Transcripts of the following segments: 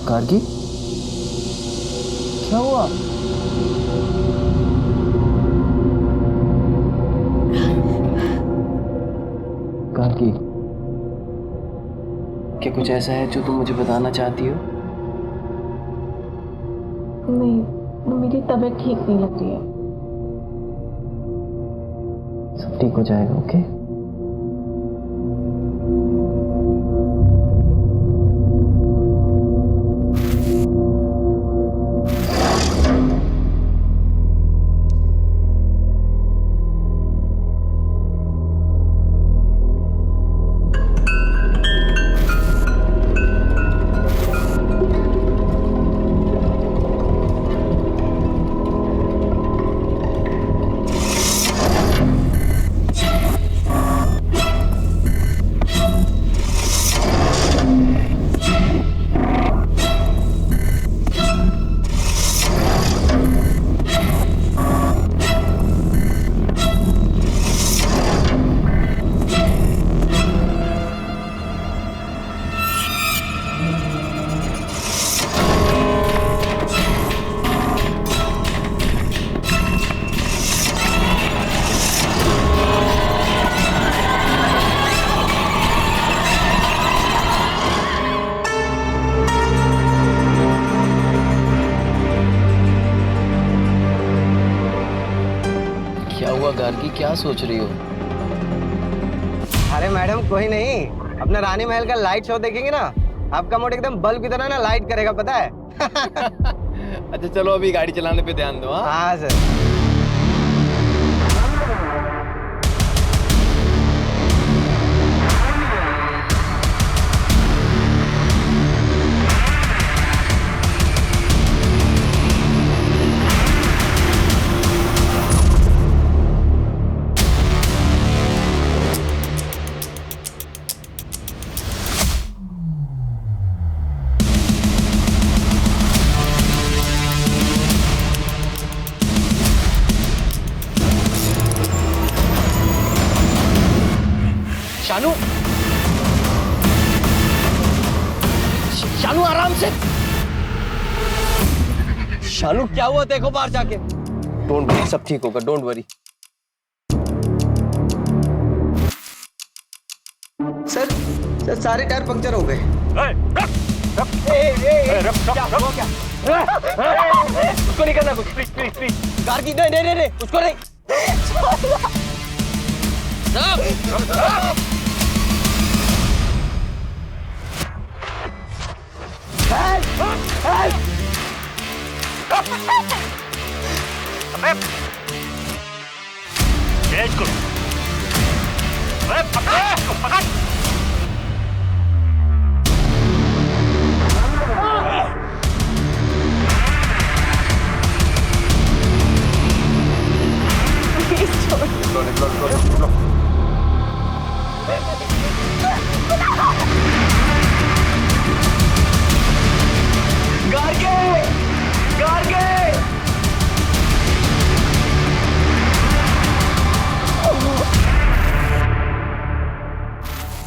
गार्गी, क्या हुआ? गार्गी, क्या कुछ ऐसा है जो तुम मुझे बताना चाहती हो? नहीं, मेरी तबीयत ठीक नहीं लग रही है। सब ठीक हो जाएगा, ओके? गार्गी, क्या सोच रही हो? अरे मैडम कोई नहीं, अपना रानी महल का लाइट शो देखेंगे ना, आपका मूड एकदम बल्ब की तरह ना लाइट करेगा, पता है? अच्छा चलो, अभी गाड़ी चलाने पे ध्यान दो। हाँ सर। शानू, शानू आराम से। शानू क्या हुआ, देखो बाहर जाके। डोंट वरी, सब ठीक होगा, डोंट वरी। सर सारे टायर पंक्चर हो गए। उसको नहीं करना कुछ, प्लीज प्लीज प्लीज। गार्गी, नहीं नहीं नहीं, उसको नहीं।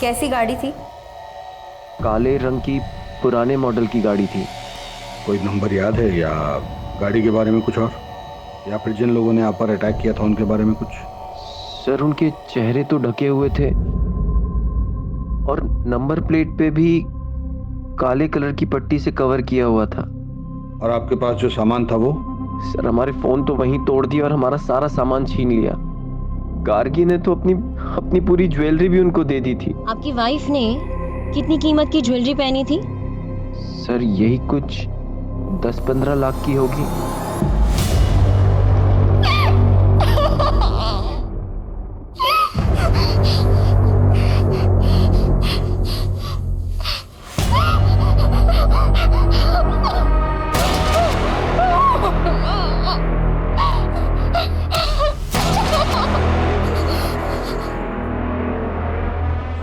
कैसी गाड़ी थी? काले रंग की पुराने मॉडल की गाड़ी थी। कोई नंबर याद है या गाड़ी के बारे में कुछ और, या फिर जिन लोगों ने आप पर अटैक किया था उनके बारे में कुछ? सर उनके चेहरे तो ढके हुए थे और नंबर प्लेट पे भी काले कलर की पट्टी से कवर किया हुआ था। और आपके पास जो सामान था वो? सर हमारे फोन तो वहीं तोड़ दिया और हमारा सारा सामान छीन लिया। गार्गी ने तो अपनी पूरी ज्वेलरी भी उनको दे दी थी। आपकी वाइफ ने कितनी कीमत की ज्वेलरी पहनी थी? सर यही कुछ 10-15 लाख की होगी।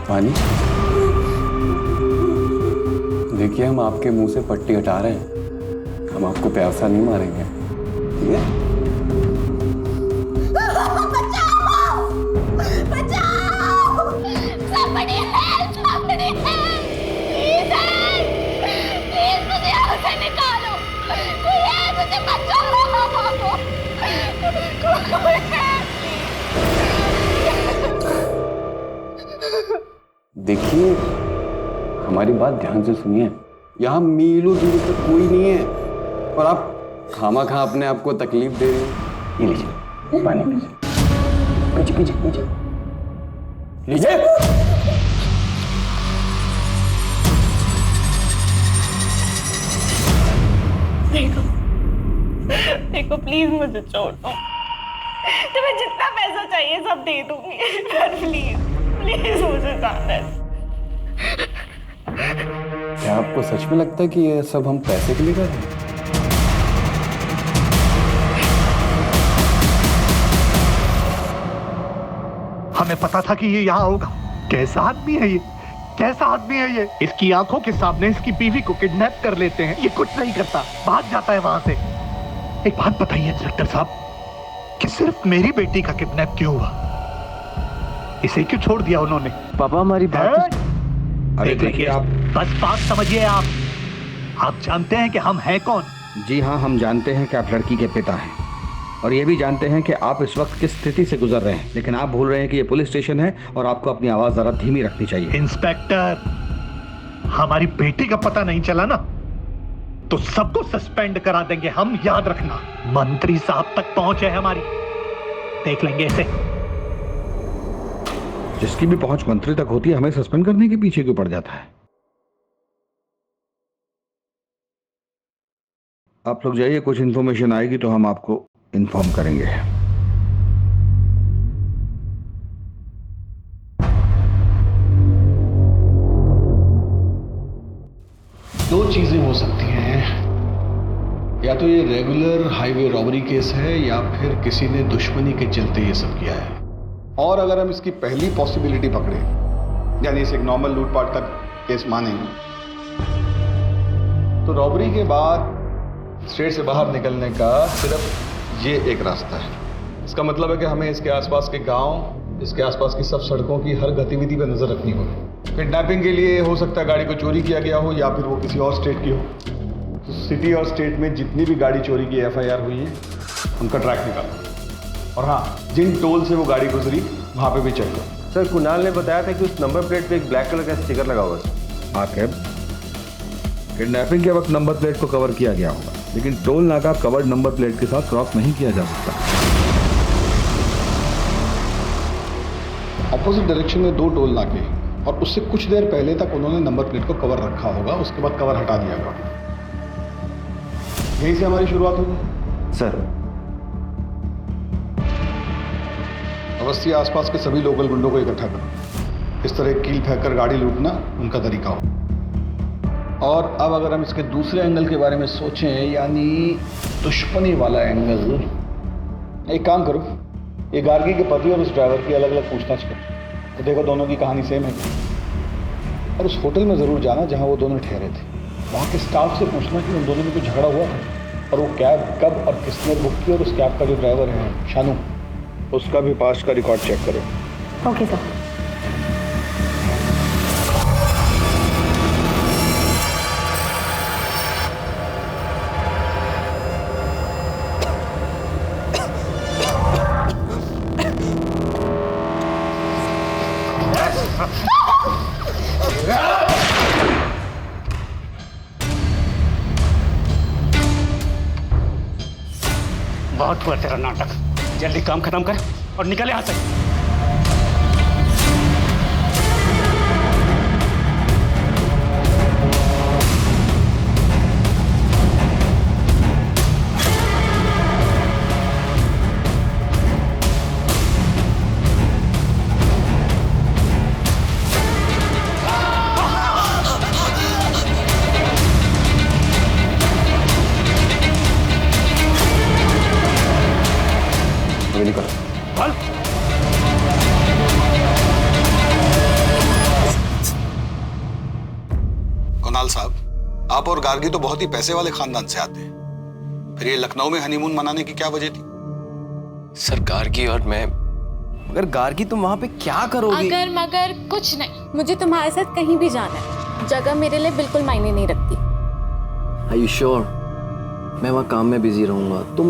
पानी, देखिए हम आपके मुंह से पट्टी हटा रहे हैं, हम आपको प्यासा नहीं मारेंगे, ठीक है? बचाओ! बचाओ! Somebody help! Somebody help! Please help! Please मुझे यहाँ से निकालो! कोई है मुझे बचाओ! कोई है! देखिए हमारी बात ध्यान से सुनिए, यहाँ मीलों दूर तक कोई नहीं है और आप खामा-खा अपने आप को तकलीफ दे रहे हैं। ये लीजिए पानी, पीछे पीछे पीछे लीजिए। देखो प्लीज मुझे छोड़ दो। तुम्हें जितना पैसा चाहिए सब दे दूंगी, पर प्लीज प्लीज मुझे जाने दो। क्या आपको सच में लगता है कि ये सब हम पैसे के लिए कर रहे हैं? हमें पता था कि ये यहाँ होगा। कैसा आदमी है ये? कैसा आदमी है ये? इसकी आंखों के सामने इसकी बीवी को किडनैप कर लेते हैं, ये कुछ नहीं करता, भाग जाता है वहां से। एक बात बताइए इंस्पेक्टर साहब, कि सिर्फ मेरी बेटी का किडनैप क्यों हुआ? इसे क्यों छोड़ दिया उन्होंने? पापा हमारी बात अरे देखिए आप, बस बात समझिए। आप जानते हैं कि हम हैं कौन? जी हाँ, हम जानते हैं कि आप लड़की के पिता हैं और ये भी जानते हैं कि आप इस वक्त किस स्थिति से गुजर रहे हैं, लेकिन आप भूल रहे हैं कि ये पुलिस स्टेशन है और आपको अपनी आवाज जरा धीमी रखनी चाहिए। इंस्पेक्टर, हमारी बेटी का पता नहीं चला ना तो सबको सस्पेंड करा देंगे हम, याद रखना। मंत्री साहब तक पहुंच है हमारी, देख लेंगे इसे। जिसकी भी पहुंच मंत्री तक होती है, हमें सस्पेंड करने के पीछे क्यों पड़ जाता है? आप लोग जाइए, कुछ इन्फॉर्मेशन आएगी तो हम आपको इन्फॉर्म करेंगे। दो चीजें हो सकती हैं, या तो ये रेगुलर हाईवे रॉबरी केस है या फिर किसी ने दुश्मनी के चलते ये सब किया है। और अगर हम इसकी पहली पॉसिबिलिटी पकड़े, यानी इसे एक नॉर्मल लूटपाट का केस मानेंगे, तो रॉबरी के बाद स्टेट से बाहर निकलने का सिर्फ ये एक रास्ता है। इसका मतलब है कि हमें इसके आसपास के गांव, इसके आसपास की सब सड़कों की हर गतिविधि पर नजर रखनी होगी। किडनैपिंग के लिए हो सकता है गाड़ी को चोरी किया गया हो या फिर वो किसी और स्टेट की हो। तो सिटी और स्टेट में जितनी भी गाड़ी चोरी की FIR हुई है उनका ट्रैक निकालो, और हाँ, जिन टोल से वो गाड़ी गुजरी वहाँ पे भी चेक करो। सर कुणाल ने बताया था कि उस नंबर प्लेट पे एक ब्लैक कलर का स्टिकर लगा हुआ है। आखिर किडनैपिंग के वक्त नंबर प्लेट को कवर किया गया होगा, लेकिन टोल नाका कवर्ड नंबर प्लेट के साथ क्रॉस नहीं किया जा सकता। अपोजिट डायरेक्शन में 2 टोल नाके और उससे कुछ देर पहले तक उन्होंने नंबर प्लेट को कवर रखा होगा, उसके बाद कवर हटा दिया होगा। यहीं से हमारी शुरुआत होगी। सर अवस्थी आसपास के सभी लोकल गुंडों को इकट्ठा करो। इस तरह कील फेंक कर गाड़ी लूटना उनका तरीका हो। और अब अगर हम इसके दूसरे एंगल के बारे में सोचें, यानी दुश्मनी वाला एंगल, एक काम करो, ये गार्गी के पति और उस ड्राइवर की अलग अलग पूछताछ करो, तो देखो दोनों की कहानी सेम है। और उस होटल में ज़रूर जाना जहां वो दोनों ठहरे थे, वहाँ के स्टाफ से पूछना कि उन दोनों में कोई झगड़ा हुआ था, और वो कैब कब और किसने बुक की, और उस कैब का जो ड्राइवर है शानू, उसका भी पास्ट का रिकॉर्ड चेक करो। Okay sir. बहुत हुआ तेरा नाटक, जल्दी काम खत्म कर और निकल यहाँ से। कुणाल साहब, आप और गार्गी तो बहुत ही पैसे वाले खानदान से आते हैं, फिर ये लखनऊ में हनीमून मनाने की क्या वजह थी? सर गार्गी और मैं, मगर गार्गी तुम वहां पे क्या करोगी? अगर मगर कुछ नहीं, मुझे तुम्हारे साथ कहीं भी जाना है, जगह मेरे लिए बिल्कुल मायने नहीं रखती। Are you sure? मैं वहाँ काम में बिजी रहूंगा, तुम।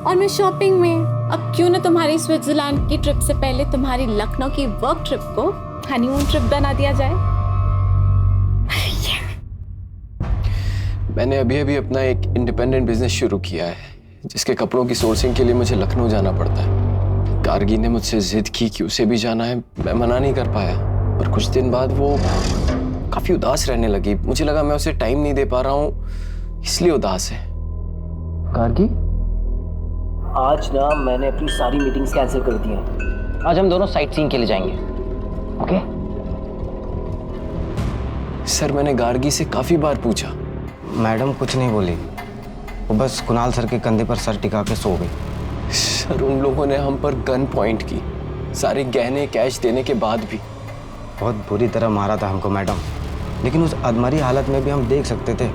और मैं शॉपिंग में। अब क्यों ना तुम्हारी स्विट्जरलैंड की ट्रिप से पहले तुम्हारी लखनऊ की वर्क ट्रिप को हनीमून ट्रिप बना दिया जाए। मैंने अभी अभी अपना एक इंडिपेंडेंट बिजनेस शुरू किया है, जिसके कपड़ों की सोर्सिंग के लिए मुझे लखनऊ जाना पड़ता है। गार्गी ने मुझसे जिद की कि उसे भी जाना है, मैं मना नहीं कर पाया, और कुछ दिन बाद वो काफी उदास रहने लगी। मुझे लगा मैं उसे टाइम नहीं दे पा रहा हूँ, इसलिए उदास है। गार्गी, आज ना मैंने अपनी सारी मीटिंग्स कैंसिल कर दी हैं। आज हम दोनों साइट सीइंग के लिए जाएंगे, ओके? सर मैंने गार्गी से काफी बार पूछा। मैडम कुछ नहीं बोली, वो बस कुणाल सर के कंधे पर सर टिका के सो गई। सर उन लोगों ने हम पर गन पॉइंट की, सारे गहने कैश देने के बाद भी। बहुत बुरी तरह मारा था हमको मैडम, लेकिन उस अधमरी हालत में भी हम देख सकते थे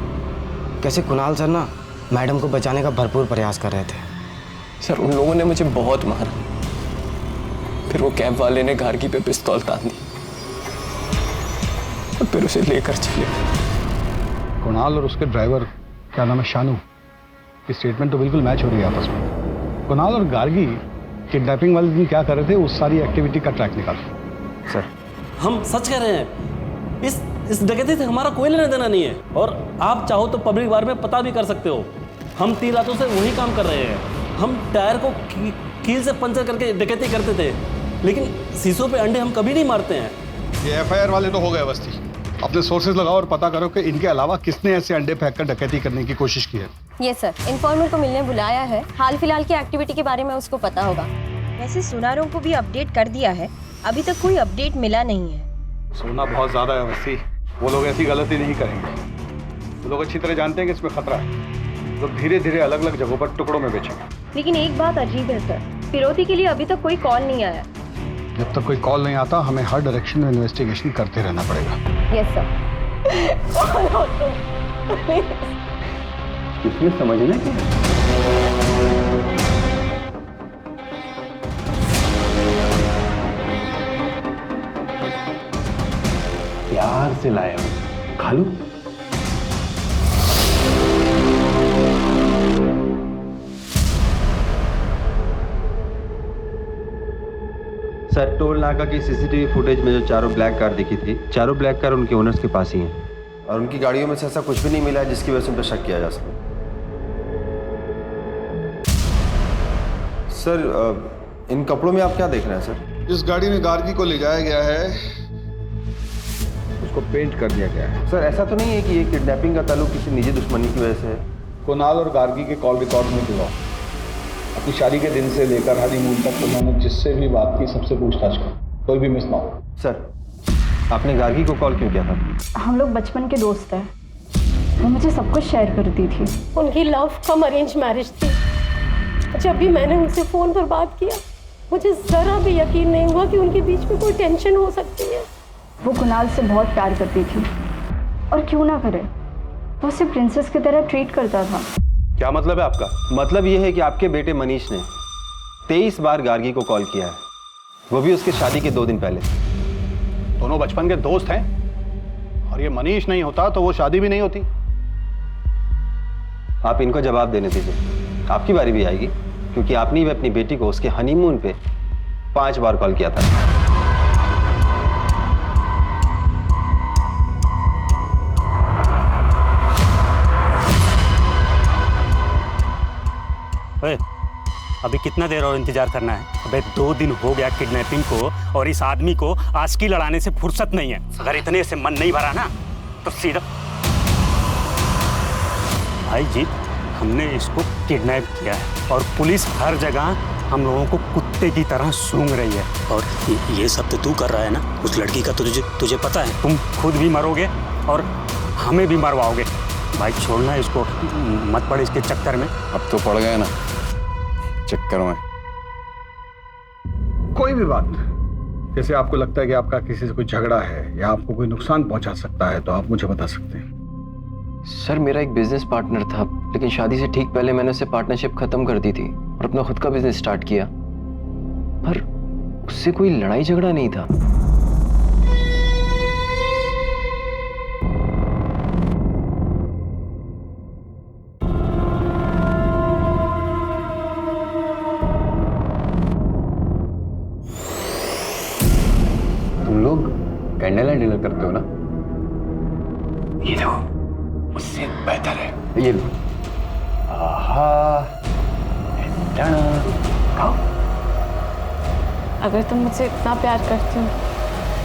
कैसे कुणाल सर ना मैडम को बचाने का भरपूर प्रयास कर रहे थे। सर उन लोगों ने मुझे बहुत मारा, फिर वो कैब वाले ने गार्गी पे पिस्तौल तान दी और फिर उसे लेकर चले। कुणाल और उसके ड्राइवर, क्या नाम है, शानू, की स्टेटमेंट तो बिल्कुल मैच हो रही है आपस में। कुणाल और गार्गी किडनैपिंग वाले दिन क्या कर रहे थे, उस सारी एक्टिविटी का ट्रैक निकालो। सर हम सच कह रहे हैं, इस डकैती से हमारा कोई लेना देना नहीं है, और आप चाहो तो पब्लिक बार में पता भी कर सकते हो। हम 3 रातों से वही काम कर रहे हैं। हम टायर को कील से पंचर करके डकैती करते थे, लेकिन शीशों पे अंडे हम कभी नहीं मारते हैं। ये एफआईआर वाले तो हो गए बस्ती, अपने सोर्सेज लगाओ और पता करो कि इनके अलावा किसने ऐसे अंडे फेंक कर डकैती करने की कोशिश की है। ये सर, इन्फॉर्मर को मिलने बुलाया है, हाल फिलहाल की एक्टिविटी के बारे में उसको पता होगा। वैसे सुनारों को भी अपडेट कर दिया है, अभी तक कोई अपडेट मिला नहीं है। सोना बहुत ज्यादा है बस्ती, वो लोग ऐसी गलती नहीं करेंगे। वो लोग अच्छी तरह जानते हैं कि इसमें खतरा है, लोग धीरे धीरे अलग अलग जगहों पर टुकड़ों में बेचेंगे। लेकिन एक बात अजीब है सर, फिरौती के लिए अभी तक कोई कॉल नहीं आया। जब तक कोई कॉल नहीं आता हमें हर डायरेक्शन में इन्वेस्टिगेशन करते रहना पड़ेगा। Yes sir. इसमें समझना क्या? प्यार से लाया हूं, खा लूं? सर टोल नाका की सीसीटीवी फुटेज में जो चारों ब्लैक कार दिखी थी, चारों ब्लैक कार उनके ओनर्स के पास ही हैं। और उनकी गाड़ियों में से ऐसा कुछ भी नहीं मिला है जिसकी वजह से उन पर शक किया जा सके। सर इन कपड़ों में आप क्या देख रहे हैं सर? जिस गाड़ी में गार्गी को ले जाया गया है उसको पेंट कर दिया गया है। सर ऐसा तो नहीं है कि ये किडनैपिंग का ताल्लुक किसी निजी दुश्मनी की वजह से है? कुणाल और गार्गी के कॉल रिकॉर्ड में गिराओ। अपनी शादी के दिन से लेकर हनीमून तक उन्होंने जिससे भी बात की सबसे पूछताछ कर, कोई भी मिस ना हो। सर आपने गार्गी को कॉल क्यों किया था? हम लोग बचपन के दोस्त हैं, वो मुझे सब कुछ शेयर करती थी। उनकी लव कम अरेंज मैरिज थी। जब भी मैंने उनसे फ़ोन पर बात किया, मुझे ज़रा भी यकीन नहीं हुआ कि उनके बीच में कोई टेंशन हो सकती है। वो कुणाल से बहुत प्यार करती थी, और क्यों ना करे, वो उसे प्रिंसेस की तरह ट्रीट करता था। क्या मतलब है आपका? मतलब ये है कि आपके बेटे मनीष ने 23 बार गार्गी को कॉल किया है, वो भी उसकी शादी के 2 दिन पहले। दोनों बचपन के दोस्त हैं, और ये मनीष नहीं होता तो वो शादी भी नहीं होती। आप इनको जवाब देने दीजिए, आपकी बारी भी आएगी, क्योंकि आपने भी अपनी बेटी को उसके हनीमून पे 5 बार कॉल किया था। ओए, अभी कितना देर और इंतजार करना है? अबे 2 दिन हो गया किडनैपिंग को, और इस आदमी को आस्की लड़ाने से फुर्सत नहीं है। अगर इतने से मन नहीं भरा ना तो सीधा भाई जी, हमने इसको किडनैप किया है और पुलिस हर जगह हम लोगों को कुत्ते की तरह सूंघ रही है। और ये सब तो तू कर रहा है ना? उस लड़की का तुझे पता है, तुम खुद भी मरोगे और हमें भी मरवाओगे। भाई छोड़ना इसको, मत पड़ इसके चक्कर में। अब तो पड़ गए ना चक्कर में। कोई भी बात, जैसे आपको लगता है कि आपका किसी से कोई झगड़ा है या आपको कोई नुकसान पहुंचा सकता है तो आप मुझे बता सकते हैं। सर मेरा एक बिजनेस पार्टनर था, लेकिन शादी से ठीक पहले मैंने उससे पार्टनरशिप खत्म कर दी थी और अपना खुद का बिजनेस स्टार्ट किया, पर उससे कोई लड़ाई झगड़ा नहीं था। तुम लोग कैंडल लाइट डिनर करते हो ना? ये देखो, उससे बेहतर है। ये लो। आहा, खाओ। अगर तुम मुझसे इतना प्यार करते हो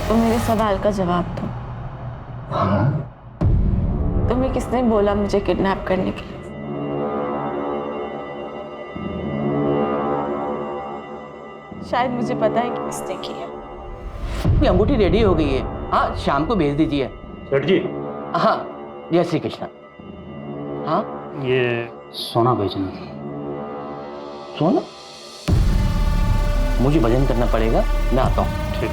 तो मेरे सवाल का जवाब दो। तुम्हें किसने बोला मुझे किडनैप करने के लिए? शायद मुझे पता है कि किसने की है। अंगूठी रेडी हो गई है, हाँ शाम को भेज दीजिए। सेठ जी। हाँ, जय श्री कृष्ण। हाँ, ये सोना बेचना। सोना? मुझे भजन करना पड़ेगा, मैं आता हूँ। ठीक।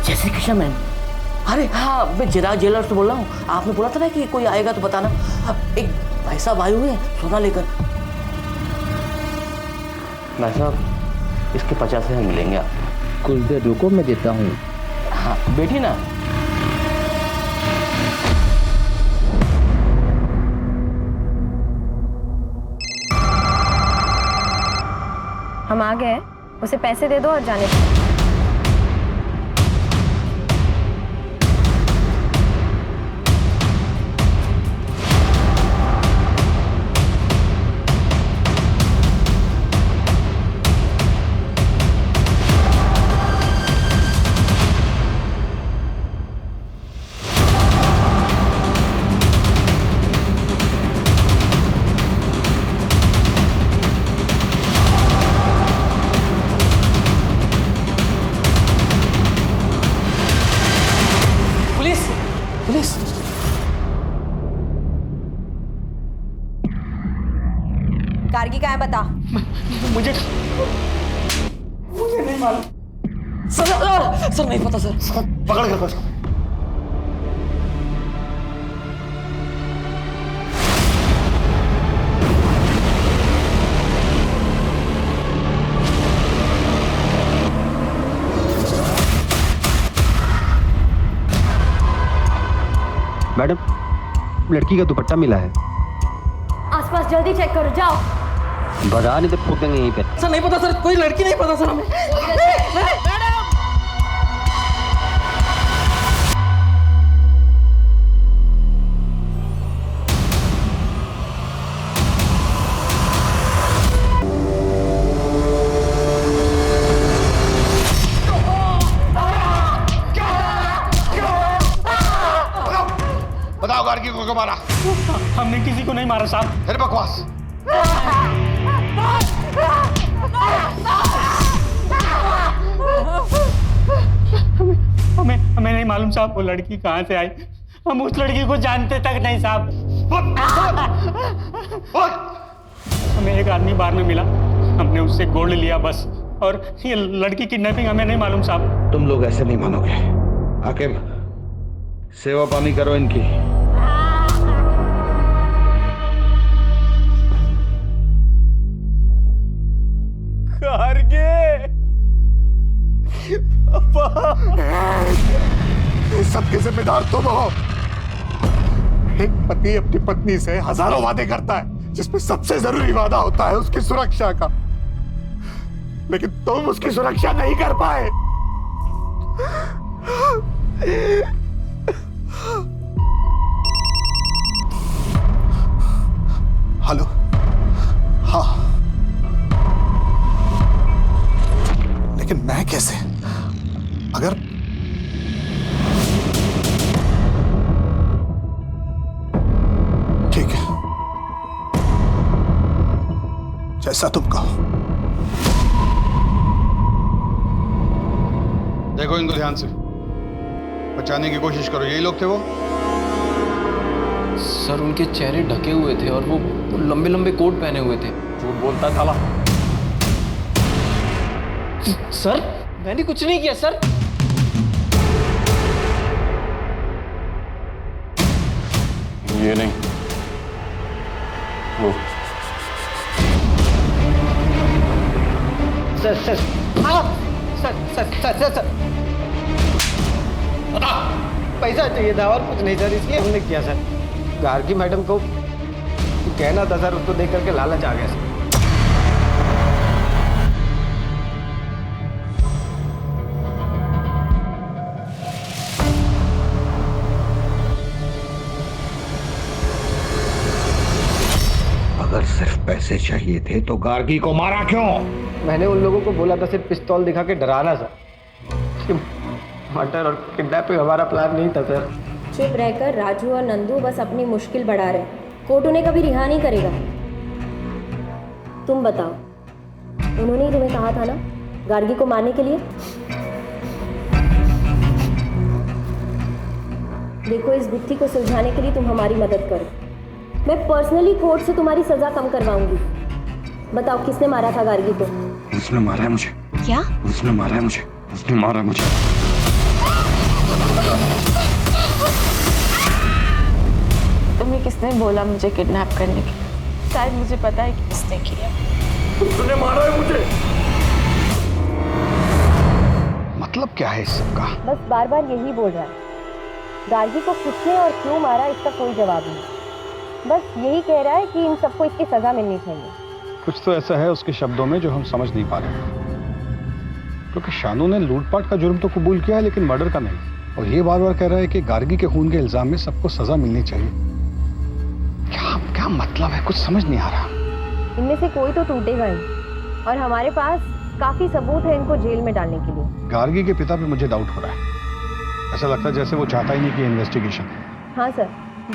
जय श्री कृष्ण मैम। अरे हाँ, मैं चिराग ज्वेलर्स से बोल रहा हूँ। आपने बोला था ना कि कोई आएगा तो बताना। एक भाई साहब आए हुए हैं सोना लेकर। भाई साहब, इसके 50,000 मिलेंगे आप। कुछ देर रुको, मैं देता हूँ। हाँ बैठिए ना। हम आ गए, उसे पैसे दे दो और जाने दो। पुलिस! गार्गी कहाँ है बता। मुझे नहीं मालूम सर, नहीं पता सर। पकड़ कर बस। मैडम, लड़की का दुपट्टा मिला है। आसपास जल्दी चेक करो, जाओ। बता नहीं तो ठोक देंगे यहीं पे। सर नहीं पता सर, कोई लड़की नहीं पता सर हमें। बताओ गार्गी को क्यों मारा? हमने किसी को नहीं मारा साहब। फिर बकवास। हमें नहीं मालूम साहब वो लड़की कहाँ से आई। हम उस लड़की को जानते तक नहीं साहब। हमें एक आदमी बार में मिला, हमने उससे गोल्ड लिया बस। और ये लड़की किडनैपिंग हमें नहीं मालूम साहब। तुम लोग ऐसे नहीं मानोगे। हाकिम, सेवा पानी करो इनकी। इस सब के जिम्मेदार तुम हो। एक पति अपनी पत्नी से हजारों वादे करता है, जिसमें सबसे जरूरी वादा होता है उसकी सुरक्षा का, लेकिन तुम उसकी सुरक्षा नहीं कर पाए। हेलो, हाँ, लेकिन मैं कैसे? अगर ठीक है, जैसा तुम कहो। देखो इनको ध्यान से, बचाने की कोशिश करो। यही लोग थे वो? सर उनके चेहरे ढके हुए थे और वो लंबे लंबे कोट पहने हुए थे। झूठ बोलता है साला। सर मैंने कुछ नहीं किया सर। ये नहीं, वो sir sir sir sir sir sir sir पैसा चाहिए था और कुछ नहीं सर, इसलिए हमने किया सर। गार्गी मैडम को कहना था सर, उसको देख करके लालच आ गया सर। अगर सिर्फ पैसे चाहिए थे तो गार्गी को मारा क्यों? मैंने उन लोगों को बोला था सिर्फ पिस्तौल दिखा के डराना सर। मर्डर और किडनैपिंग हमारा प्लान नहीं था सर। चुप रहकर राजू और नंदू बस अपनी मुश्किल बढ़ा रहे। कोर्ट उन्हें कभी रिहा नहीं करेगा। तुम बताओ, उन्होंने ही तुम्हें कहा था ना गार्गी को मारने के लिए? देखो, इस गुत्थी को सुलझाने के लिए तुम हमारी मदद करो। मैं पर्सनली कोर्ट से तुम्हारी सजा कम करवाऊंगी। बताओ, किसने मारा था गार्गी को? उसने मारा है मुझे। क्या? उसने मारा है मुझे। उसने मारा है मुझे। तुम्हें किसने बोला मुझे किडनैप करने के? शायद मुझे पता है कि किसने किया। उसने मारा है मुझे। मतलब क्या है इस सब का? बस बार बार यही बोल रहा है। गार्गी को किसने और क्यों मारा, इसका कोई जवाब नहीं। बस यही कह रहा है कि इन सबको इसकी सजा मिलनी चाहिए। कुछ तो ऐसा है उसके शब्दों में जो हम समझ नहीं पा रहे, क्योंकि शानू ने लूटपाट का जुर्म तो कबूल किया है लेकिन मर्डर का नहीं। और ये बार बार कह रहा है कि गार्गी के खून के इल्जाम में सबको सजा मिलनी चाहिए। क्या क्या मतलब है, कुछ समझ नहीं आ रहा। इनमें से कोई तो टूटेगा ही, और हमारे पास काफी सबूत है इनको जेल में डालने के लिए। गार्गी के पिता पे मुझे डाउट हो रहा है। ऐसा लगता है जैसे वो चाहता ही नहीं कि इन्वेस्टिगेशन। हाँ सर,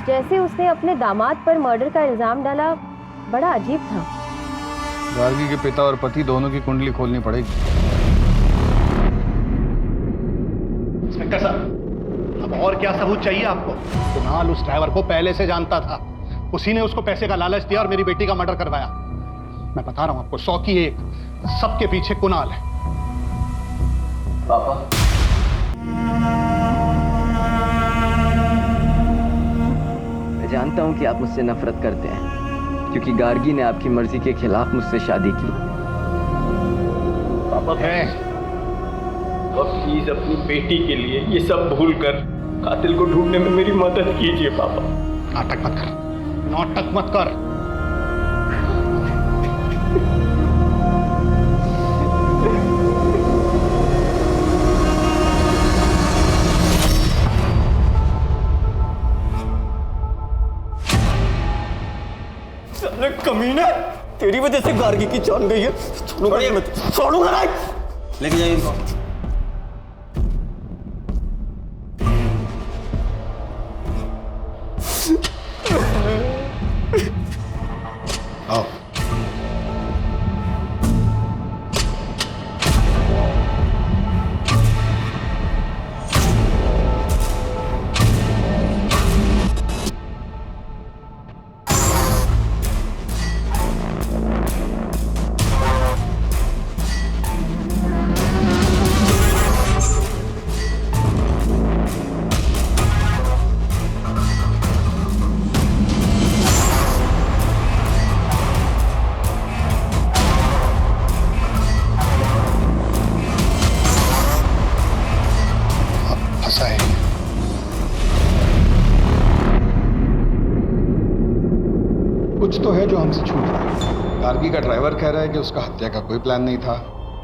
जैसे उसने अपने दामाद पर मर्डर का इल्जाम डाला, बड़ा अजीब था। गार्गी के पिता और पति दोनों की कुंडली खोलनी पड़ेगी। इंस्पेक्टर साहब, अब और क्या सबूत चाहिए आपको? कुणाल उस ड्राइवर को पहले से जानता था। उसी ने उसको पैसे का लालच दिया और मेरी बेटी का मर्डर करवाया। मैं बता रहा हूं आपको, 100 की 1, सबके पीछे कुणाल है। पापा, मैं जानता हूं कि आप मुझसे नफरत करते हैं क्योंकि गार्गी ने आपकी मर्जी के खिलाफ मुझसे शादी की। पापा प्लीज अपनी बेटी के लिए ये सब भूल कर कातिल को ढूंढने में मेरी मदद कीजिए पापा। नाटक मत कर, नाटक मत कर। साले कमीने, तेरी वजह से गार्गी की जान गई है। छोड़ूंगा नहीं। लेके जाइए इनको। आओ। फंसा है। कुछ तो है जो हमसे छूट रहा है। गार्गी का ड्राइवर कह रहा है कि उसका हत्या का कोई प्लान नहीं था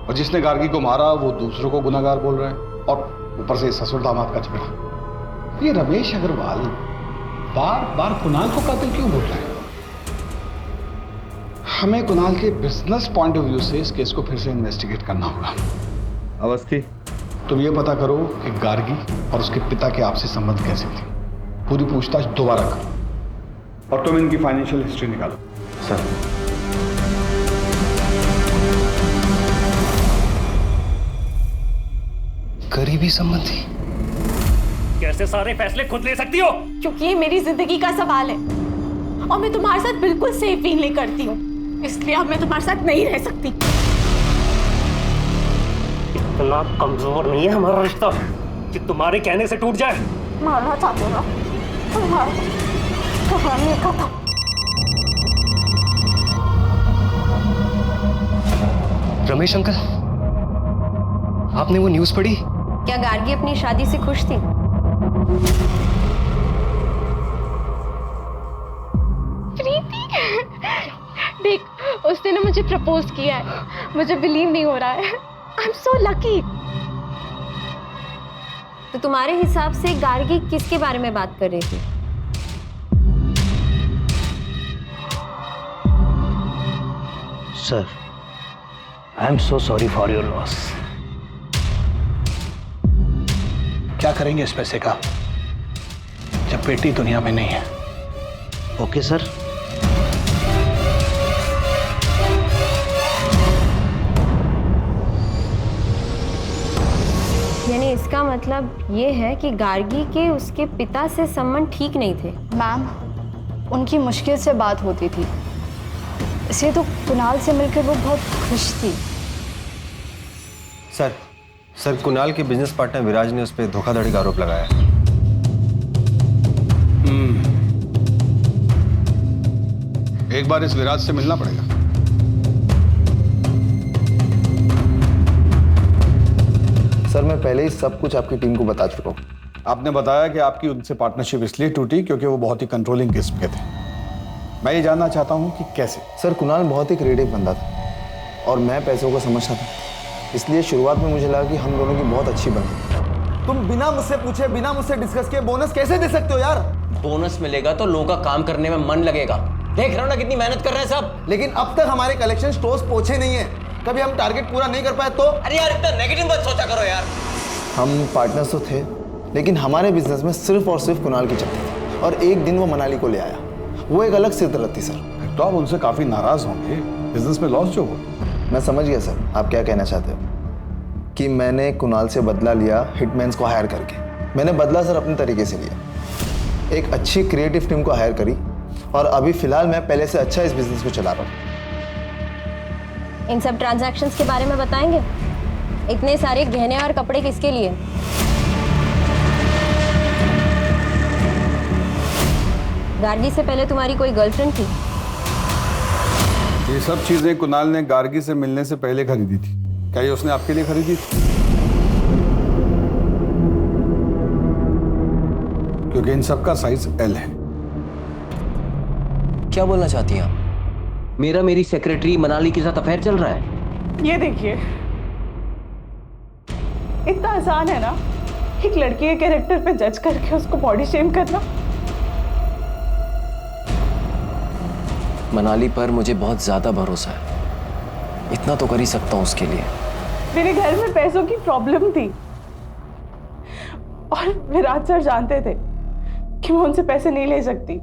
और जिसने गार्गी को मारा वो दूसरों को गुनाहगार बोल रहा है और ऊपर से ससुर दामाद का झगड़ा। ये रमेश अग्रवाल बार बार कुणाल को कातिल क्यों बोल रहा है? हमें कुणाल के बिजनेस पॉइंट ऑफ व्यू से इस केस को फिर से इन्वेस्टिगेट करना होगा। अवस्थी, तुम ये पता करो कि गार्गी और उसके पिता के आपसी संबंध कैसे थे। पूरी पूछताछ दोबारा करो और तुम इनकी फाइनेंशियल हिस्ट्री निकालो। सर। करीबी संबंधी? कैसे सारे फैसले खुद ले सकती हो? क्योंकि ये मेरी जिंदगी का सवाल है और मैं तुम्हारे साथ बिल्कुल सेफ फील नहीं करती हूँ, इसलिए अब मैं तुम्हारे साथ नहीं रह सकती। इतना कमजोर नहीं है हमारा रिश्ता कि तुम्हारे कहने से टूट जाए। मारना चाहते हो ना? कहानी खत्म। रमेश अंकल, आपने वो न्यूज़ पढ़ी? क्या गार्गी अपनी शादी से खुश थी? प्रीति, देख उसने ना मुझे प्रपोज किया है, मुझे बिलीव नहीं हो रहा है। I am so lucky. तो तुम्हारे हिसाब से गार्गी किसके बारे में बात कर रही थी? Sir, I am so sorry for your loss. क्या करेंगे इस पैसे का जब बेटी दुनिया में नहीं है? Okay sir. यानी इसका मतलब ये है कि गार्गी के उसके पिता से संबंध ठीक नहीं थे। मैम, उनकी मुश्किल से बात होती थी, इसलिए तो कुणाल से मिलकर वो बहुत खुश थी। सर, कुणाल के बिजनेस पार्टनर विराज ने उस पर धोखाधड़ी का आरोप लगाया है। एक बार इस विराज से मिलना पड़ेगा। सर, मैं पहले ही सब कुछ आपकी टीम को बता चुका हूँ। आपने बताया कि आपकी उनसे पार्टनरशिप इसलिए टूटी क्योंकि वो बहुत ही कंट्रोलिंग किस्म के थे। मैं ये जानना चाहता हूँ कि कैसे। सर, कुणाल बहुत ही क्रिएटिव बंदा था और मैं पैसों को समझता था, इसलिए शुरुआत में मुझे लगा कि हम दोनों की बहुत अच्छी बनती। तुम बिना मुझसे पूछे, बिना मुझसे डिस्कस किए बोनस कैसे दे सकते हो यार? बोनस मिलेगा तो लोगों का काम करने में मन लगेगा। देख रहा हूं ना कितनी मेहनत कर रहे हैं सब। लेकिन अब तक हमारे कलेक्शन स्टोर्स पहुंचे नहीं है। कभी हम टारगेट पूरा नहीं कर पाए तो? अरे यार, इतना नेगेटिव मत सोचा करो यार। हम पार्टनर्स तो थे, लेकिन हमारे बिजनेस में सिर्फ और सिर्फ कुणाल की चलती थी और एक दिन वो मनाली को ले आया। वो एक अलग सिरदर्द थी सर। तो आप उनसे काफी नाराज होंगे, बिजनेस में लॉस जो हो। मैं समझ गया सर आप क्या कहना चाहते हो, कि मैंने कुणाल से बदला लिया हिटमैन्स को हायर करके। मैंने बदला सर अपने तरीके से लिया, एक अच्छी क्रिएटिव टीम को हायर करी और अभी फिलहाल मैं पहले से अच्छा इस बिजनेस को चला रहा हूँ। इन सब ट्रांजैक्शंस के बारे में बताएंगे? इतने सारे गहने और कपड़े किसके लिए? गार्गी से पहले तुम्हारी कोई गर्लफ्रेंड थी? ये सब चीजें कुणाल ने गार्गी से मिलने से पहले खरीदी थी। क्या ये उसने आपके लिए खरीदी थी? क्योंकि इन सब का साइज एल है। क्या बोलना चाहती हैं आप? मेरी सेक्रेटरी मनाली के साथ अफेयर चल रहा है? ये देखिए, इतना आसान है ना एक लड़की के कैरेक्टर पे जज करके उसको बॉडी शेम करना। मनाली पर मुझे बहुत ज्यादा भरोसा है, इतना तो कर ही सकता हूँ उसके लिए। मेरे घर में पैसों की प्रॉब्लम थी और विराज सर जानते थे कि मैं उनसे पैसे नहीं ले सकती,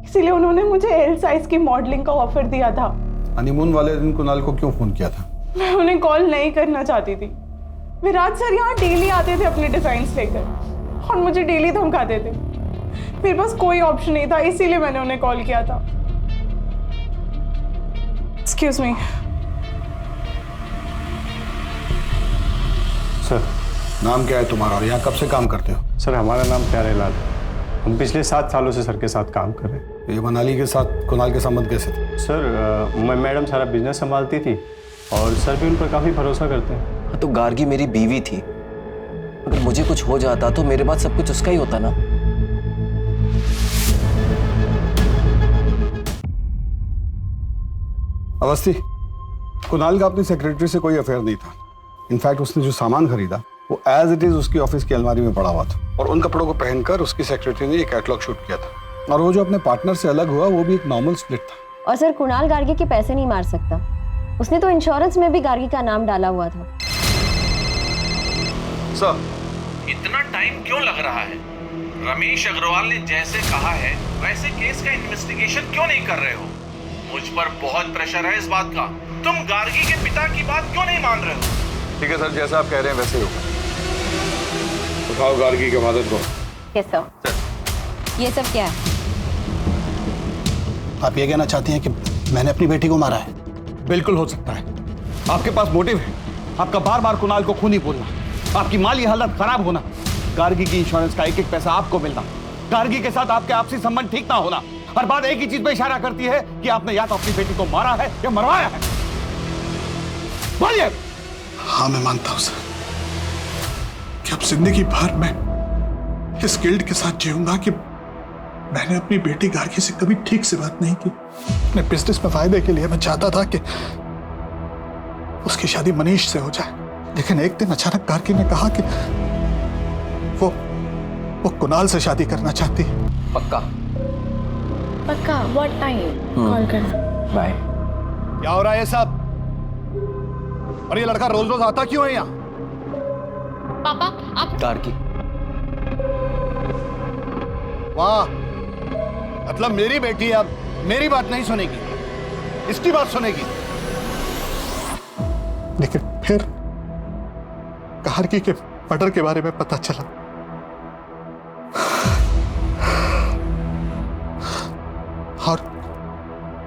इसीलिए उन्होंने मुझे एल साइज की मॉडलिंग का ऑफर दिया था। हनीमून वाले दिन कुणाल को क्यों फोन किया था? मैं उन्हें कॉल नहीं करना चाहती थी। विराज सर यहाँ डेली आते थे अपने डिजाइन्स लेकर और मुझे डेली धमकाते थे। मेरे पास कोई ऑप्शन नहीं था, इसीलिए मैंने उन्हें कॉल किया था। Excuse me sir. नाम क्या है तुम्हारा और यहाँ कब से काम करते हो? सर, हमारा नाम प्यारेलाल है। हम पिछले 7 सालों से सर के साथ काम कर रहे हैं। ये मनाली के साथ कुणाल के संबंध कैसे थे? सर, मैडम सारा बिजनेस संभालती थी और सर भी उन पर काफ़ी भरोसा करते हैं। हाँ, तो गार्गी मेरी बीवी थी, अगर मुझे कुछ हो जाता तो मेरे बाद सब कुछ उसका ही होता ना। अवस्थी, कुणाल का अपनी सेक्रेटरी से कोई अफेयर नहीं था। इनफैक्ट उसने जो सामान खरीदा वो एज इट इज उसकी ऑफिस की अलमारी में पड़ा हुआ था और उन कपड़ों को पहनकर उसकी सेक्रेटरी ने एक कैटलॉग शूट किया था। और वो जो अपने पार्टनर से अलग हुआ वो भी एक नॉर्मल स्प्लिट था। और सर कुणाल गार्गी के पैसे नहीं मार सकता, उसने तो इंश्योरेंस में भी गार्गी का नाम डाला हुआ था। सर, इतना टाइम क्यों लग रहा है? रमेश अग्रवाल ने जैसे कहा है वैसे केस का इन्वेस्टिगेशन क्यों नहीं कर रहे हो? मुझ पर बहुत प्रेशर है इस बात का। तुम गार्गी के पिता की बात क्यों नहीं मान रहे हो? ठीक है सर, जैसा आप कह रहे हैं वैसे ही होगा। उठाओ गार्गी के फादर को। Yes sir. ये सब क्या है? आप ये कहना चाहती हैं कि मैंने अपनी बेटी को मारा है? बिल्कुल हो सकता है। आपके पास मोटिव है। आपका बार बार कुणाल को खूनी बोलना, आपकी माली हालत खराब होना, गार्गी की इंश्योरेंस का एक एक पैसा आपको मिलना, गार्गी के साथ आपके आपसी संबंध ठीक ना होना, हर बात एक ही चीज पे इशारा करती है कि आपने या तो अपनी बेटी को मारा है या मरवाया है। बोलिए। हाँ, मैं मानता हूं सर कि अब जिंदगी भर मैं इस गिल्ट के साथ जीऊंगा कि मैंने अपनी बेटी गार्गी से कभी ठीक से बात नहीं की। अपने बिजनेस में फायदे के लिए मैं चाहता था कि उसकी शादी मनीष से हो जाए, लेकिन एक दिन अचानक गार्गी ने कहा कि वो कुणाल से शादी करना चाहती है। पक्का? पक्का। What time? कॉल करना। बाय। क्या हो रहा है सब? और ये लड़का रोज रोज आता क्यों है यहाँ? पापा आप। गार्गी। वाह, मतलब मेरी बेटी अब मेरी बात नहीं सुनेगी, इसकी बात सुनेगी। लेकिन फिर गार्गी के मर्डर के बारे में पता चला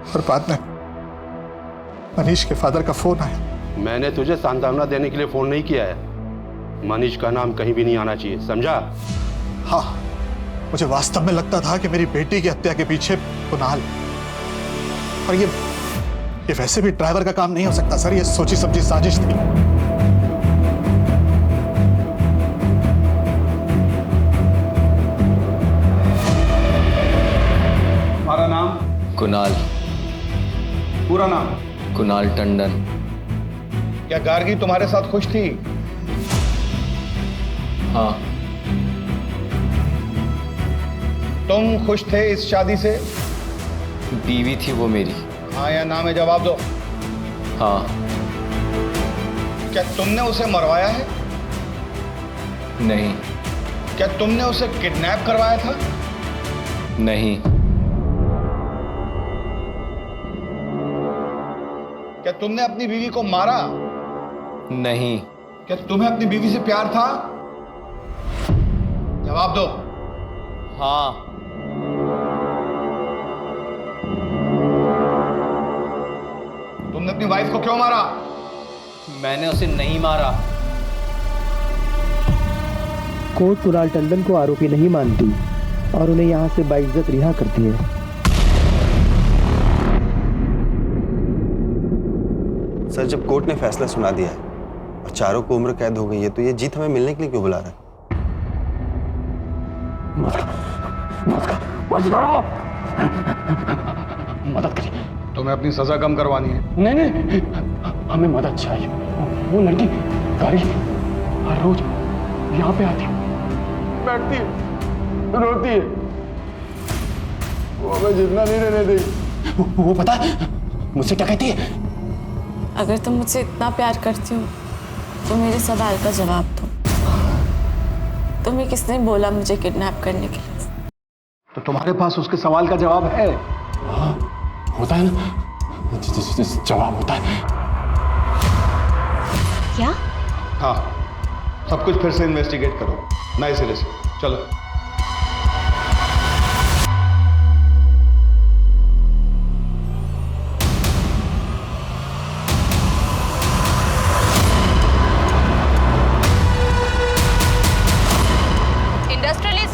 और बाद में मनीष के फादर का फोन आया। मैंने तुझे सांत्वना देने के लिए फोन नहीं किया है। मनीष का नाम कहीं भी नहीं आना चाहिए, समझा? हाँ, मुझे वास्तव में लगता था कि मेरी बेटी की हत्या के पीछे कुणाल, और ये वैसे भी ड्राइवर का काम नहीं हो सकता सर, ये सोची समझी साजिश थी। तुम्हारा नाम? कुणाल। पूरा नाम? कुणाल टंडन। क्या गार्गी तुम्हारे साथ खुश थी? हाँ। तुम खुश थे इस शादी से? बीवी थी वो मेरी। हाँ या ना में जवाब दो। हाँ। क्या तुमने उसे मरवाया है? नहीं। क्या तुमने उसे किडनैप करवाया था? नहीं। क्या तुमने अपनी बीवी को मारा? नहीं। क्या तुम्हें अपनी बीवी से प्यार था? जवाब दो। हाँ। तुमने अपनी वाइफ को क्यों मारा? मैंने उसे नहीं मारा। कोर्ट कुणाल टंडन को आरोपी नहीं मानती और उन्हें यहाँ से बाइज्जत रिहा करती है। सर, जब कोर्ट ने फैसला सुना दिया है और चारों को उम्र कैद हो गई है, तो ये जीत हमें मिलने के लिए क्यों बुला रहा है? मदद करिए। तुम्हें अपनी सजा कम करवानी है? नहीं, हमें मदद चाहिए। वो लड़की गाड़ी हर रोज यहाँ पे आती है, बैठती है, रोती है, वो हमें जितना नहीं रहने देगी। वो पता है मुझसे क्या कहती है? अगर तुम मुझसे इतना प्यार करती हो तो मेरे सवाल का जवाब दो। तुम्हें किसने बोला मुझे किडनैप करने के लिए? तो तुम्हारे पास उसके सवाल का जवाब है? हाँ, होता है ना, जवाब होता है। क्या? हाँ, सब कुछ फिर से इन्वेस्टिगेट करो, नए सिरे से। चलो।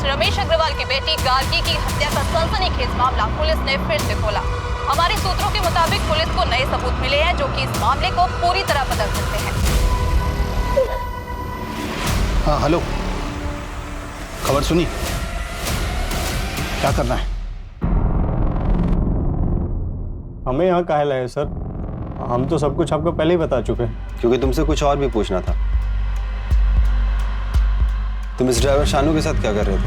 रमेश अग्रवाल की बेटी गार्गी की हत्या का सनसनीखेज मामला पुलिस ने फिर से खोला। हमारे सूत्रों के मुताबिक पुलिस को नए सबूत मिले हैं जो कि इस मामले को पूरी तरह बदल सकते हैं। हाँ, हेलो, खबर सुनी? क्या करना है? हमें यहाँ काहे लाए सर? हम तो सब कुछ आपको पहले ही बता चुके हैं। क्योंकि तुमसे कुछ और भी पूछना था। तुम इस ड्राइवर शानू के साथ क्या कर रहे थे?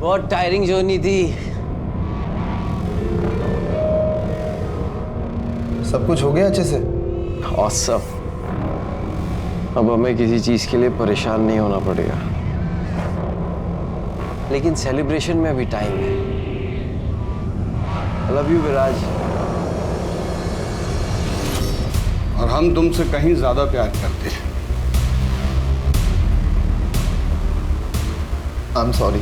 बहुत टायरिंग जर्नी थी। सब कुछ हो गया अच्छे से? ऑसम। अब हमें किसी चीज के लिए परेशान नहीं होना पड़ेगा, लेकिन सेलिब्रेशन में अभी टाइम है। लव यू विराज। और हम तुमसे कहीं ज्यादा प्यार करते हैं। I am sorry.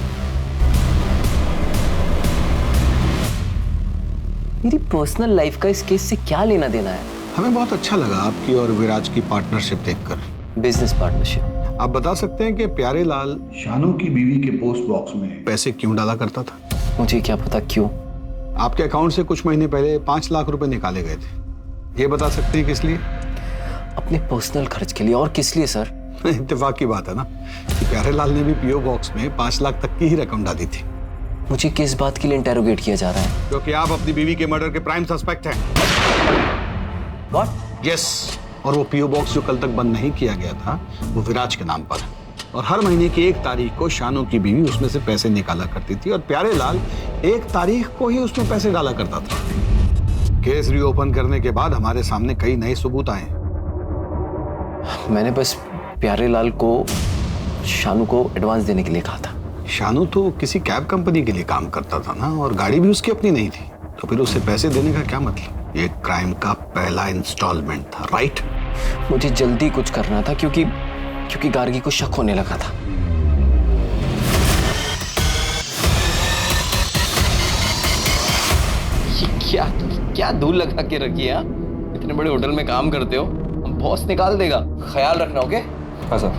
मेरी पर्सनल लाइफ का इस केस से क्या लेना देना है? हमें बहुत अच्छा लगा आपकी और विराज की पार्टनरशिप देखकर। Business partnership. आप बता सकते हैं कि प्यारे लाल शानू की बीवी के पोस्ट बॉक्स में पैसे क्यों डाला करता था? मुझे क्या पता क्यों। आपके अकाउंट से कुछ महीने पहले 5 लाख रुपए निकाले गए थे। ये बता सकते हैं किस लिए? अपने पर्सनल खर्च के लिए। और किस लिए सर? इत्तेफाक की बात है ना कि प्यारे लाल ने भी पीओ बॉक्स में 5 लाख तक की ही रकम डाली थी। मुझे किस बात के लिए इंटेरोगेट किया जा रहा है? क्योंकि आप अपनी बीवी के मर्डर के प्राइम सस्पेक्ट हैं। What? यस। और वो पीओ बॉक्स जो कल तक बंद नहीं किया गया था वो विराज के नाम पर है। और हर महीने की 1 तारीख को शानू की बीवी उसमें से पैसे निकाला करती थी और प्यारे लाल 1 तारीख को ही उसमें पैसे डाला करता था। केस रीओपन करने के बाद हमारे सामने कई नए सबूत आए। मैंने बस प्यारे लाल को शानू को एडवांस देने के लिए कहा था। शानू तो किसी कैब कंपनी के लिए काम करता था ना, और गाड़ी भी उसकी अपनी नहीं थी, तो फिर उसे पैसे देने का क्या मतलब? ये क्राइम का पहला इंस्टॉलमेंट था, राइट? मुझे जल्दी कुछ करना था क्योंकि गार्गी को शक होने लगा था। ये क्या धूल लगा के रखी है? इतने बड़े होटल में काम करते हो, बॉस निकाल देगा, ख्याल रखना। ओके? हाँ सर।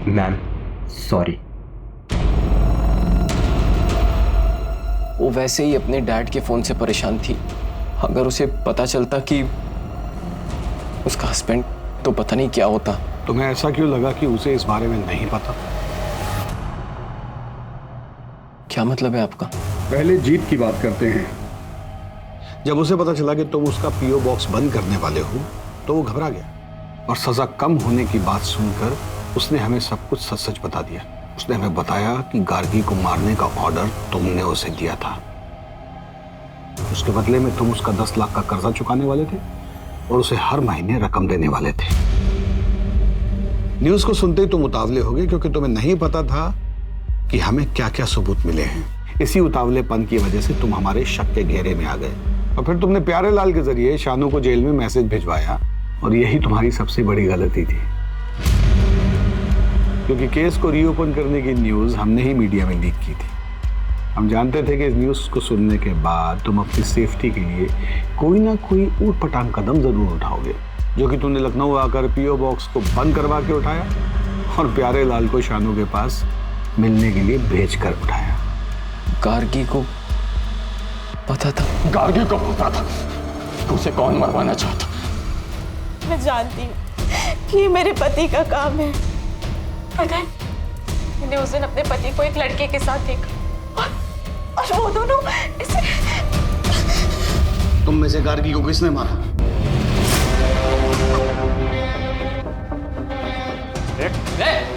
Ma'am sorry. वो वैसे ही अपने डैड के फोन से परेशान थी। अगर उसे पता चलता कि उसका हस्बैंड, तो पता नहीं क्या होता। तुम्हें ऐसा क्यों लगा कि उसे इस बारे में नहीं पता? क्या मतलब है आपका? पहले जीत की बात करते हैं। जब उसे पता चला कि तुम उसका पीओ बॉक्स बंद करने वाले हो तो वो घबरा गया और सजा कम होने की बात सुनकर उसने हमें सब कुछ सच सच बता दिया। उसने हमें बताया कि गार्गी को मारने का ऑर्डर तुमने उसे दिया था। उसके बदले में तुम उसका 10 लाख का कर्जा चुकाने वाले थे और उसे हर महीने रकम देने वाले थे। न्यूज़ को सुनते ही तुम उतावले हो गए क्योंकि तुम्हें नहीं पता था कि हमें क्या क्या सबूत मिले हैं। इसी उतावलेपन की वजह से तुम हमारे शक के घेरे में आ गए और फिर तुमने प्यारे लाल के जरिए शानू को जेल में मैसेज भिजवाया और यही तुम्हारी सबसे बड़ी गलती थी, क्योंकि केस को रीओपन करने की न्यूज़ हमने ही मीडिया में लीक की थी। हम जानते थे कि इस न्यूज़ को सुनने के बाद तुम अपनी सेफ्टी के लिए कोई ना कोई ऊट-पटांग कदम जरूर उठाओगे, जो कि तुमने लखनऊ आकर पीओ बॉक्स को बंद करवा के उठाया और प्यारे लाल को शानू के पास मिलने के लिए भेज कर उठाया। गार्गी को पता था? गार्गी को पता था कि उसे कौन मरवाना चाहता। मैं जानती हूँ कि ये मेरे पति का काम है। पता है, मैंने उस दिन अपने पति को एक लड़के के साथ देखा और वो दोनों इसे। तुम में से गार्गी को किसने मारा?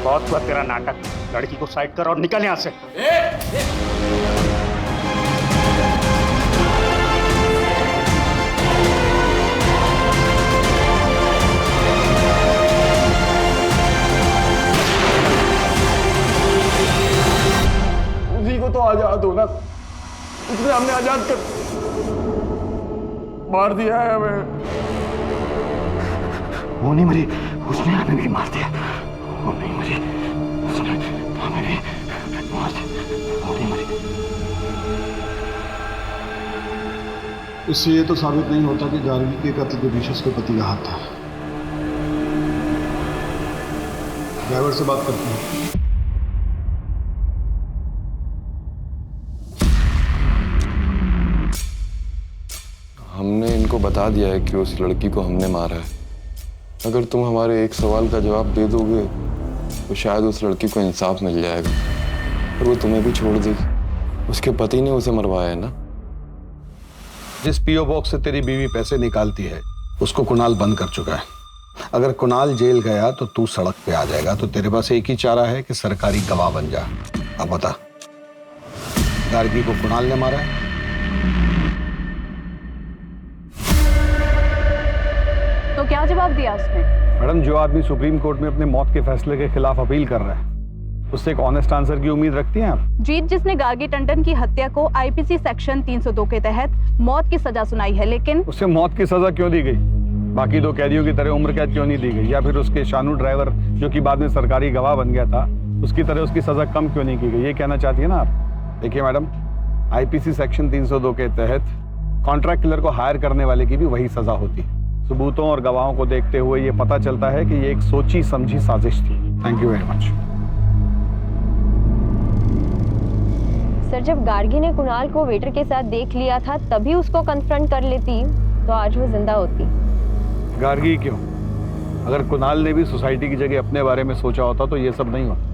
बहुत हुआ तेरा नाटक। लड़की को साइड कर और निकल यहाँ से। उसी को तो आजाद हो ना, उसने हमने आजाद कर मार दिया है हमें। वो नहीं मरी, उसने हमें भी मार दिया। वो नहीं मरी, उसने हमें भी मार दिया। वो नहीं मरी। इससे ये तो साबित नहीं होता कि गार्गी के कत्ल के पीछे उसके पति का हाथ था। ड्राइवर से बात करते हैं। हमने इनको बता दिया है कि उस लड़की को हमने मारा है। अगर तुम हमारे एक सवाल का जवाब दे दोगे तो शायद उस लड़की को इंसाफ मिल जाएगा और वो तुम्हें भी छोड़ देगी। उसके पति ने उसे मरवाया है ना। जिस पीओ बॉक्स से तेरी बीवी पैसे निकालती है उसको कुणाल बंद कर चुका है। अगर कुणाल जेल गया तो तू सड़क पे आ जाएगा, तो तेरे पास एक ही चारा है कि सरकारी गवाह बन जा। अब बता, गार्गी को कुणाल ने मारा है? तो क्या जवाब दिया उसने? मैडम, जो आदमी सुप्रीम कोर्ट में अपने मौत के फैसले के खिलाफ अपील कर रहा है, उससे एक ऑनेस्ट आंसर की उम्मीद रखती हैं आप? जीत जिसने गार्गी टंडन की हत्या को आईपीसी सेक्शन 302 के तहत मौत की सजा सुनाई है, लेकिन उसे मौत की सजा क्यों दी गई? बाकी दो कैदियों की तरह उम्र कैद क्यों नहीं दी गई? या फिर उसके शानू ड्राइवर जो कि बाद में सरकारी गवाह बन गया था, उसकी तरह उसकी सजा कम क्यों नहीं की गई? ये कहना चाहती है ना आप? देखिए मैडम, आईपीसी सेक्शन 302 के तहत कॉन्ट्रैक्ट किलर को हायर करने वाले की भी वही सजा होती है। सबूतों और गवाहों को देखते हुए ये पता चलता है कि ये एक सोची समझी साजिश थी। Thank you very much. Sir, जब गार्गी ने कुणाल को वेटर के साथ देख लिया था तभी उसको कन्फ्रंट कर लेती तो आज वो जिंदा होती। गार्गी क्यों? अगर कुणाल ने भी सोसाइटी की जगह अपने बारे में सोचा होता तो ये सब नहीं होता।